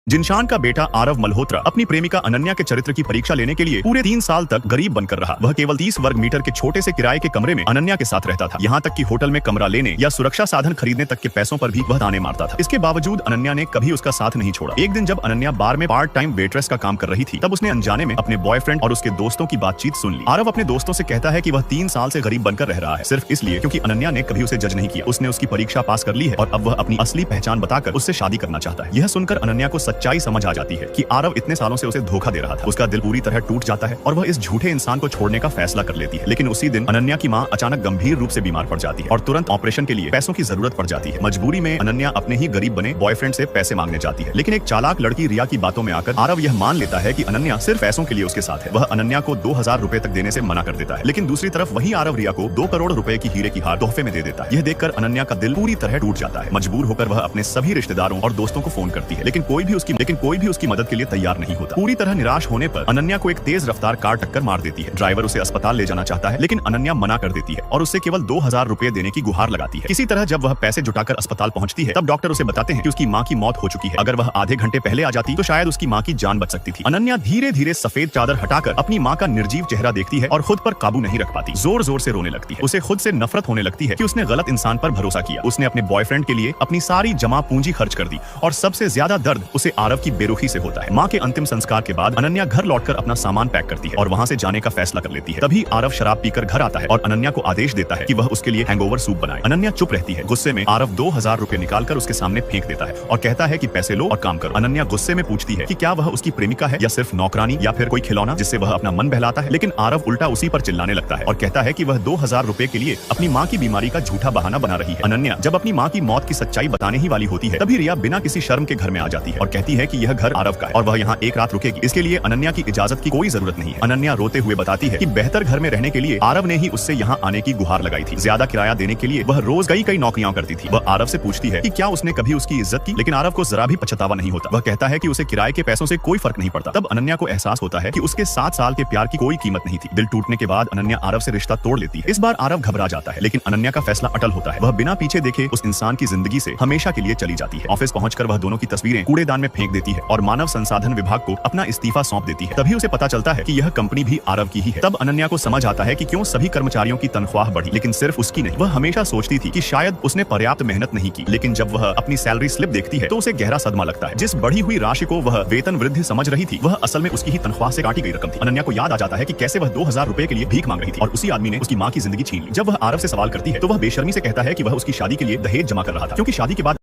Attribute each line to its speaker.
Speaker 1: जिनशान का बेटा आरव मल्होत्रा अपनी प्रेमिका अनन्या के चरित्र की परीक्षा लेने के लिए पूरे 3 साल तक गरीब बनकर रहा। वह केवल 30 वर्ग मीटर के छोटे से किराए के कमरे में अनन्या के साथ रहता था। यहाँ तक कि होटल में कमरा लेने या सुरक्षा साधन खरीदने तक के पैसों पर भी वह ताने मारता था। इसके बावजूद अनन्या ने कभी उसका साथ नहीं छोड़ा। एक दिन जब अनन्या बार में पार्ट टाइम वेट्रेस का काम कर रही थी, तब उसने अनजाने में अपने बॉयफ्रेंड और उसके दोस्तों की बातचीत सुन ली। आरव अपने दोस्तों से कहता है कि वह 3 साल से गरीब बनकर रह रहा है, सिर्फ इसलिए क्योंकि अनन्या ने कभी उसे जज नहीं किया। उसने उसकी परीक्षा पास कर ली है और अब वह अपनी असली पहचान बताकर उससे शादी करना चाहता है। यह सुनकर अनन्या को सच्चाई समझ आ जाती है कि आरव इतने सालों से उसे धोखा दे रहा था। उसका दिल पूरी तरह टूट जाता है और वह इस झूठे इंसान को छोड़ने का फैसला कर लेती है। लेकिन उसी दिन अनन्या की मां अचानक गंभीर रूप से बीमार पड़ जाती है और तुरंत ऑपरेशन के लिए पैसों की जरूरत पड़ जाती है। मजबूरी में अनन्या अपने ही गरीब बने बॉयफ्रेंड से पैसे मांगने जाती है, लेकिन एक चालाक लड़की रिया की बातों में आकर आरव यह मान लेता है कि अनन्या सिर्फ पैसों के लिए उसके साथ है। वह अनन्या को 2000 रुपए तक देने से मना कर देता है, लेकिन दूसरी तरफ वही आरव रिया को 2 करोड़ रुपए की हीरे की हार तोहफे में दे देता है। यह देखकर अनन्या का दिल पूरी तरह टूट जाता है। मजबूर होकर वह अपने सभी रिश्तेदारों और दोस्तों को फोन करती है, लेकिन कोई भी उसकी मदद के लिए तैयार नहीं होता। पूरी तरह निराश होने पर अनन्या को एक तेज रफ्तार कार टक्कर मार देती है। ड्राइवर उसे अस्पताल ले जाना चाहता है, लेकिन अनन्या मना कर देती है और उससे केवल 2000 रुपए देने की गुहार लगाती है। किसी तरह जब वह पैसे जुटाकर अस्पताल पहुंचती है, तब डॉक्टर उसे बताते हैं कि उसकी मां की मौत हो चुकी है। अगर वह आधे घंटे पहले आ जाती तो शायद उसकी मां की जान बच सकती थी। अनन्या धीरे धीरे सफेद चादर हटाकर अपनी मां का निर्जीव चेहरा देखती है और खुद पर काबू नहीं रख पाती। जोर जोर से रोने लगती है। उसे खुद से नफरत होने लगती है कि उसने गलत इंसान पर भरोसा किया। उसने अपने बॉयफ्रेंड के लिए अपनी सारी जमा पूंजी खर्च कर दी और सबसे ज्यादा दर्द उसे आरव की बेरुखी से होता है। मां के अंतिम संस्कार के बाद अनन्या घर लौटकर अपना सामान पैक करती है और वहां से जाने का फैसला कर लेती है। तभी आरव शराब पीकर घर आता है और अनन्या को आदेश देता है कि वह उसके लिए हैंगओवर सूप बनाए। अनन्या चुप रहती है। गुस्से में आरव 2000 रुपए निकालकर उसके सामने फेंक देता है और कहता है कि पैसे लो और काम करो। अनन्या गुस्से में पूछती है कि क्या वह उसकी प्रेमिका है या सिर्फ नौकरानी या फिर कोई खिलौना जिससे वह अपना मन बहलाता है। लेकिन आरव उल्टा उसी पर चिल्लाने लगता है और कहता है कि वह 2000 रुपए के लिए अपनी मां की बीमारी का झूठा बहाना बना रही है। अनन्या जब अपनी मां की मौत की सच्चाई बताने ही वाली होती है, तभी रिया बिना किसी शर्म के घर में आ जाती है और कहती है कि यह घर आरव का है और वह यहाँ एक रात रुकेगी। इसके लिए अनन्या की इजाजत की कोई जरूरत नहीं है। अनन्या रोते हुए बताती है कि बेहतर घर में रहने के लिए आरव ने ही उससे यहाँ आने की गुहार लगाई थी। ज्यादा किराया देने के लिए वह रोज कई नौकरियां करती थी। वह आरव से पूछती है कि क्या उसने कभी उसकी इज्जत की, लेकिन आरव को जरा भी पछतावा नहीं होता। वह कहता है कि उसे किराए के पैसों से कोई फर्क नहीं पड़ता। तब अनन्या को एहसास होता है कि उसके 7 साल के प्यार की कोई कीमत नहीं थी। दिल टूटने के बाद अनन्या आरव से रिश्ता तोड़ लेती है। इस बार आरव घबरा जाता है, लेकिन अनन्या का फैसला अटल होता है। वह बिना पीछे देखे उस इंसान की जिंदगी से हमेशा के लिए चली जाती है। ऑफिस पहुंचकर वह दोनों की तस्वीरें कूड़ेदान में फेंक देती है और मानव संसाधन विभाग को अपना इस्तीफा सौंप देती है। तभी उसे पता चलता है कि यह कंपनी भी आरव की ही है। तब अनन्या को समझ आता है कि क्यों सभी कर्मचारियों की तनख्वाह बढ़ी, लेकिन सिर्फ उसकी नहीं। वह हमेशा सोचती थी कि शायद उसने पर्याप्त मेहनत नहीं की, लेकिन जब वह अपनी सैलरी स्लिप देखती है तो उसे गहरा सदमा लगता है। जिस बढ़ी हुई राशि को वह वेतन वृद्धि समझ रही थी, वह असल में उसकी ही तनख्वाह से काटी गई रकम थी। अनन्या को याद आ जाता है कि कैसे वह 2000 रुपए के लिए भीख मांग रही थी और उसी आदमी ने उसकी मां की जिंदगी छीन ली। जब वह आरव से सवाल करती है तो वह बेशर्मी से कहता है कि वह उसकी शादी के लिए दहेज जमा कर रहा था, क्योंकि शादी के बाद